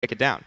break it down.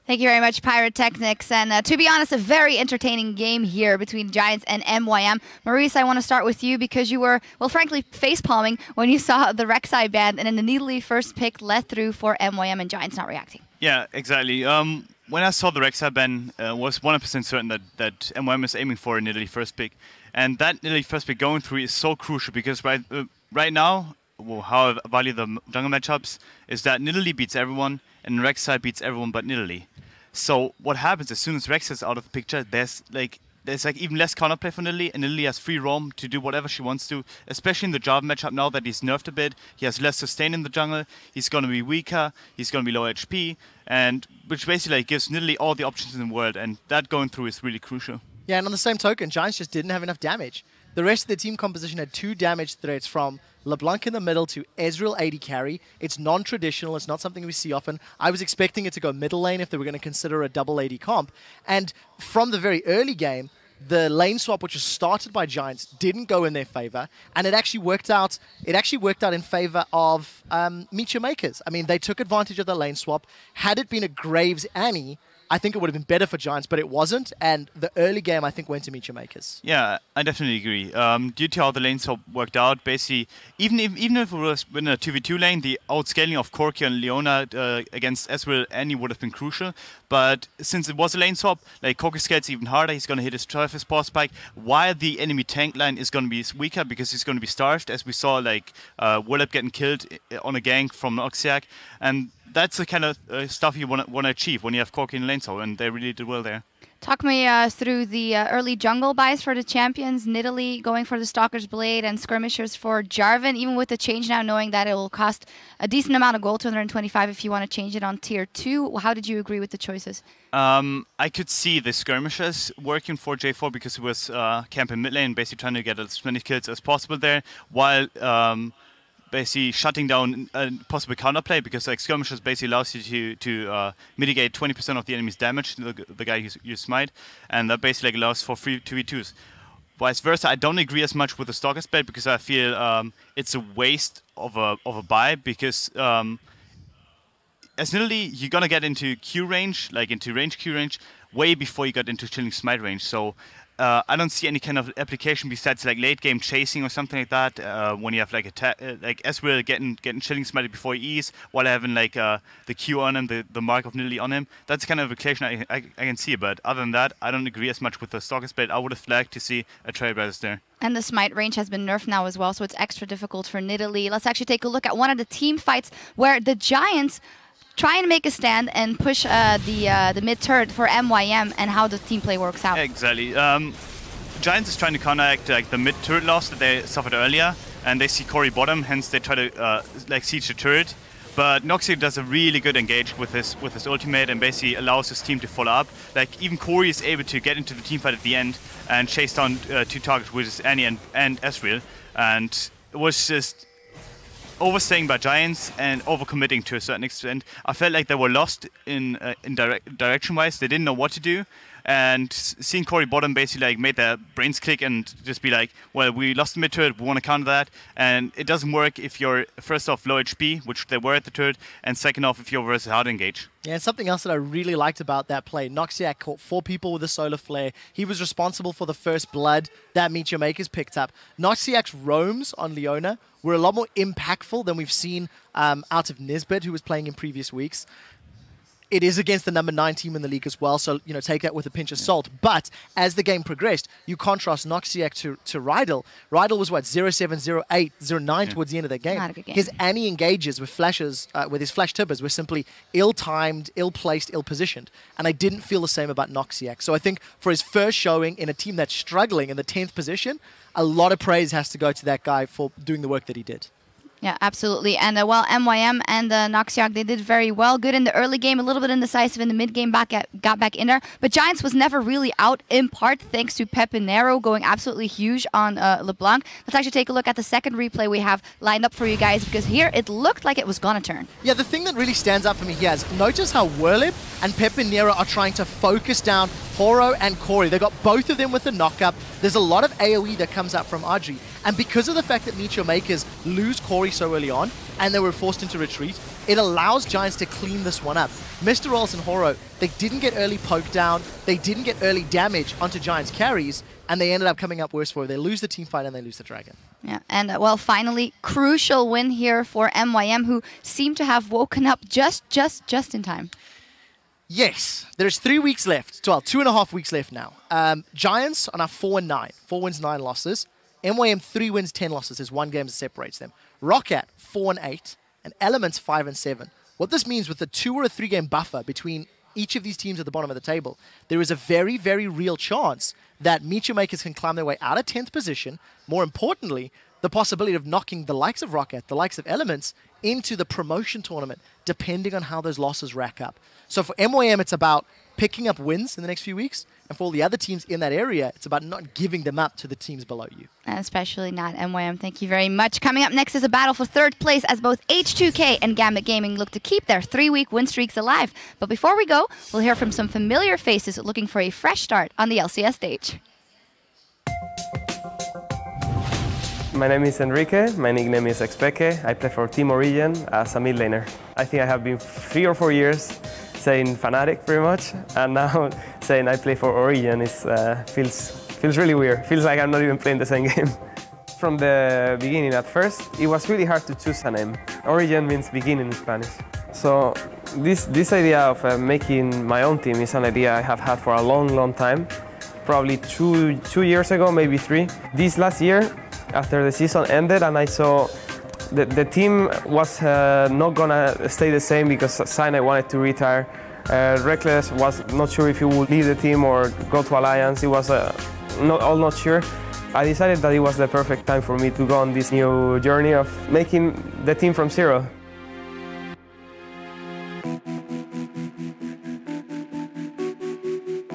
Thank you very much, Pyrotechnics. And to be honest, a very entertaining game here between Giants and MYM. Maurice, I want to start with you because you were, well, frankly, face-palming when you saw the Rek'Sai ban and then the Nidalee first pick led through for MYM and Giants not reacting. Yeah, exactly. When I saw the Rek'Sai ban, was 100% certain that MYM is aiming for a Nidalee first pick. And that Nidalee first pick going through is so crucial because right now, how I value the jungle matchups is that Nidalee beats everyone and Rek'Sai beats everyone but Nidalee. So what happens as soon as Rek'Sai is out of the picture, there's even less counterplay for Nidalee, and Nidalee has free roam to do whatever she wants to, especially in the Jarvan matchup now that he's nerfed a bit. He has less sustain in the jungle, he's going to be weaker, he's going to be low HP, and which basically gives Nidalee all the options in the world, and that going through is really crucial. Yeah, and on the same token, Giants just didn't have enough damage. The rest of the team composition had 2 damage threats from LeBlanc in the middle to Ezreal AD carry. It's non-traditional. It's not something we see often. I was expecting it to go middle lane if they were going to consider a double AD comp. And from the very early game, the lane swap, which was started by Giants, didn't go in their favor, and it actually worked out. It actually worked out in favor of MeetYourMakers. I mean, they took advantage of the lane swap. Had it been a Graves Annie, I think it would have been better for Giants, but it wasn't, and the early game, I think, went to MeetYourMakers. Yeah, I definitely agree. Due to how the lane swap worked out, basically, even if it was in a 2v2 lane, the outscaling of Corki and Leona against Ezreal Annie would have been crucial. But since it was a lane swap, like Corki scales even harder, he's going to hit his Turf's paw spike, while the enemy tank line is going to be weaker because he's going to be starved, as we saw like Willep getting killed on a gank from Noxiac. And that's the kind of stuff you want to achieve when you have Corki in lane swap, and they really did well there. Talk me through the early jungle buys for the champions. Nidalee going for the Stalker's Blade and Skirmishers for Jarvan, even with the change now, knowing that it will cost a decent amount of gold, 225 if you want to change it on tier 2. How did you agree with the choices? I could see the Skirmishers working for J4 because he was camping mid lane, basically trying to get as many kills as possible there, while basically shutting down possible counterplay, because like Skirmishers basically allows you to mitigate 20% of the enemy's damage to the guy you smite, and that basically like allows for free 2v2s. Vice versa, I don't agree as much with the Stalker's Blade because I feel it's a waste of a buy, because as Nidalee, you're gonna get into Q range, like into range Q range, way before you got into chilling smite range. So I don't see any kind of application besides like late game chasing or something like that. When you have like like Ezreal getting chilling smited before he E's, while having like the Q on him, the mark of Nidalee on him. That's the kind of application I can see. But other than that, I don't agree as much with the Stalker's Blade. I would have flagged to see a Trailblazer there. And the smite range has been nerfed now as well, so it's extra difficult for Nidalee. Let's actually take a look at one of the team fights where the Giants try and make a stand and push the mid turret for MYM, and how the team play works out. Exactly. Giants is trying to counteract like the mid turret loss that they suffered earlier, and they see Corey bottom, hence they try to like siege the turret. But Noxiac does a really good engage with his ultimate and basically allows his team to follow up. Like even Corey is able to get into the team fight at the end and chase down 2 targets, which is Annie and Ezreal, and it was just overstaying by Giants and overcommitting to a certain extent. I felt like they were lost in direction-wise. They didn't know what to do. And seeing Corey bottom basically like made their brains click and just be like, well, we lost the mid turret, we want to counter that. And it doesn't work if you're first off low HP, which they were at the turret, and second off if you're versus hard engage. Yeah, and something else that I really liked about that play, Noxiac caught 4 people with a solar flare. He was responsible for the first blood that MeetYourMakers picked up. Noxiac's roams on Leona were a lot more impactful than we've seen out of Nisbet, who was playing in previous weeks. It is against the number 9 team in the league as well, so take that with a pinch of salt. But as the game progressed, you contrast Noxiac to Rydell. Rydell was what, 0-7, 0-8, 0-9 towards the end of that game. Not a good game. His Annie engages with flashes, with his flash tippers, were simply ill-timed, ill-placed, ill-positioned. And I didn't feel the same about Noxiac. So I think for his first showing in a team that's struggling in the 10th position, a lot of praise has to go to that guy for doing the work that he did. Yeah, absolutely. And while MYM and Noxiac, they did very well. Good in the early game, a little bit indecisive in the mid game, got back in there. But Giants was never really out, in part thanks to Pepinero going absolutely huge on LeBlanc. Let's actually take a look at the second replay we have lined up for you guys, because here it looked like it was going to turn. Yeah, the thing that really stands out for me here is notice how Willep and Pepinero are trying to focus down Horo and Corey. They got both of them with the knockup. There's a lot of AoE that comes out from Audrey. And because of the fact that MeetYourMakers lose Corey so early on, and they were forced into retreat, it allows Giants to clean this one up. Mr. Rolls and Horo, they didn't get early poke down, they didn't get early damage onto Giants carries, and they ended up coming up worse for it. They lose the team fight and they lose the Dragon. Yeah, and well, finally, crucial win here for MYM, who seem to have woken up just in time. Yes, there's 3 weeks left. Well, 2.5 weeks left now. Giants are now 4-9. 4 wins, 9 losses. MYM 3 wins, 10 losses. There's 1 game that separates them. Rocket 4-8, and Elements 5-7. What this means with the 2 or a 3 game buffer between each of these teams at the bottom of the table, there is a very, very real chance that MeetYourMakers can climb their way out of 10th position. More importantly, the possibility of knocking the likes of Rocket, the likes of Elements, into the promotion tournament, depending on how those losses rack up. So for MYM, it's about picking up wins in the next few weeks, and for all the other teams in that area, it's about not giving them up to the teams below you. And especially not MYM. Thank you very much. Coming up next is a battle for 3rd place as both H2K and Gambit Gaming look to keep their 3-week win streaks alive. But before we go, we'll hear from some familiar faces looking for a fresh start on the LCS stage. My name is Enrique, my nickname is Expeke. I play for Team Origin as a mid laner. I think I have been 3 or 4 years saying Fnatic pretty much, and now saying I play for Origin feels really weird. Feels like I'm not even playing the same game. From the beginning, at first, it was really hard to choose a name. Origin means beginning in Spanish. So this idea of making my own team is an idea I have had for a long time. Probably two years ago, maybe 3. This last year, after the season ended and I saw the team was not gonna stay the same because Sinai wanted to retire. Reckless was not sure if he would leave the team or go to Alliance. He was not sure. I decided that it was the perfect time for me to go on this new journey of making the team from zero.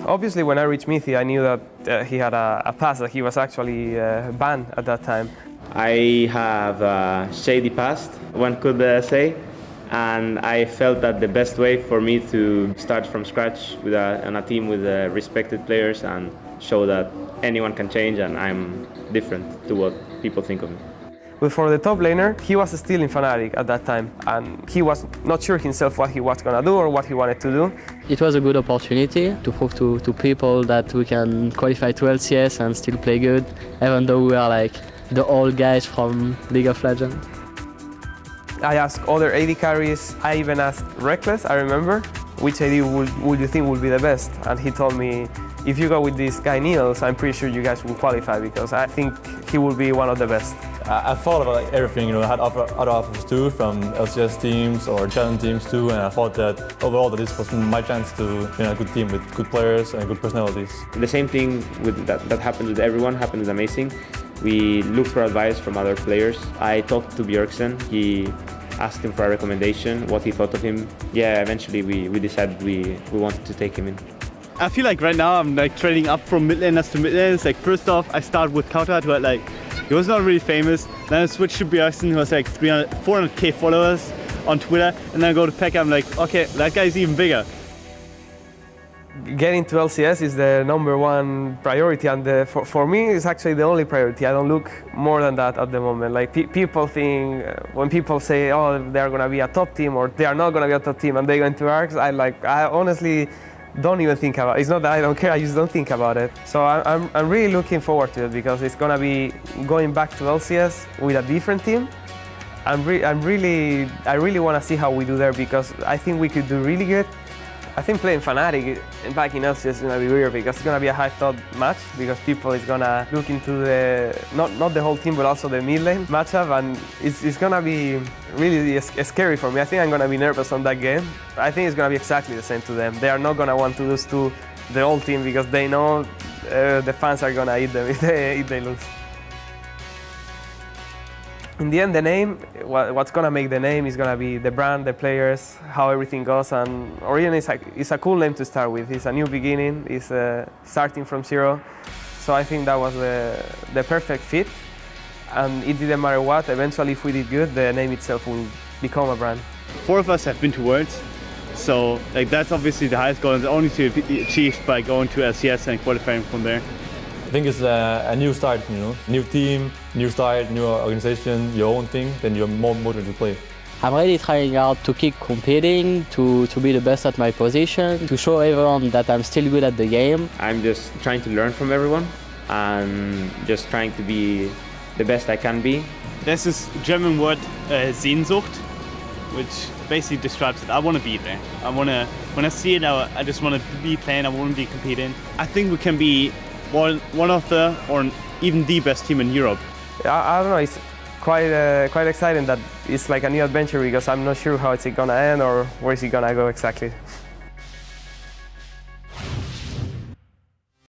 Obviously, when I reached Mithi, I knew that he had a past, that he was actually banned at that time. I have a shady past, one could say, and I felt that the best way for me to start from scratch on a team with respected players and show that anyone can change and I'm different to what people think of me. But for the top laner, he was still in Fnatic at that time, and he was not sure himself what he was going to do or what he wanted to do. It was a good opportunity to prove to people that we can qualify to LCS and still play good, even though we are like the old guys from League of Legends. I asked other AD carries, I even asked Reckless, I remember, which AD would you think would be the best? And he told me, if you go with this guy Niels, I'm pretty sure you guys will qualify because I think he will be one of the best. I thought about like everything, I had other offers too, from LCS teams or challenge teams too, and I thought that overall that this was my chance to be a good team with good players and good personalities. The same thing that happens with everyone happened with Amazing. We looked for advice from other players. I talked to Björksen. He asked him for a recommendation, what he thought of him. Yeah, eventually we decided we wanted to take him in. I feel like right now I'm like trading up from mid laners to mid laners. Like first off, I started with Kautat, who had like, he was not really famous. Then I switched to Björksen, who has like 400k followers on Twitter. And then I go to Pekka, I'm like, okay, that guy's even bigger. Getting to LCS is the #1 priority, and for me it's actually the only priority. I don't look more than that at the moment. Like people think, when people say, oh, they're gonna be a top team or they are not gonna be a top team and they go into ARCs, I honestly don't even think about it. It's not that I don't care, I just don't think about it. So I'm really looking forward to it because it's gonna be going back to LCS with a different team. I really want to see how we do there because I think we could do really good. I think playing Fnatic back in LCS is going to be weird because it's going to be a high-thought match because people is going to look into the, not the whole team, but also the mid lane matchup, and it's going to be really scary for me. I think I'm going to be nervous on that game. I think it's going to be exactly the same to them. They are not going to want to lose to the whole team because they know the fans are going to eat them if they lose. In the end, the name, what's going to make the name is going to be the brand, the players, how everything goes. And Origin is a cool name to start with. It's a new beginning. It's starting from zero. So I think that was the perfect fit. And it didn't matter what. Eventually, if we did good, the name itself will become a brand. 4 of us have been to Worlds. So like that's obviously the highest goal, and only to be achieved by going to LCS and qualifying from there. I think it's a new start, new team, new start, new organization, your own thing, then you're more motivated to play. I'm really trying hard to keep competing, to be the best at my position, to show everyone that I'm still good at the game. I'm just trying to learn from everyone and just trying to be the best I can be. There's this German word, Sehnsucht, which basically describes it. I want to be there. When I see it, I just want to be playing, I want to be competing. I think we can be one of the, or even the best team in Europe. I don't know, it's quite exciting that it's like a new adventure because I'm not sure how it's gonna end or where it's gonna go exactly.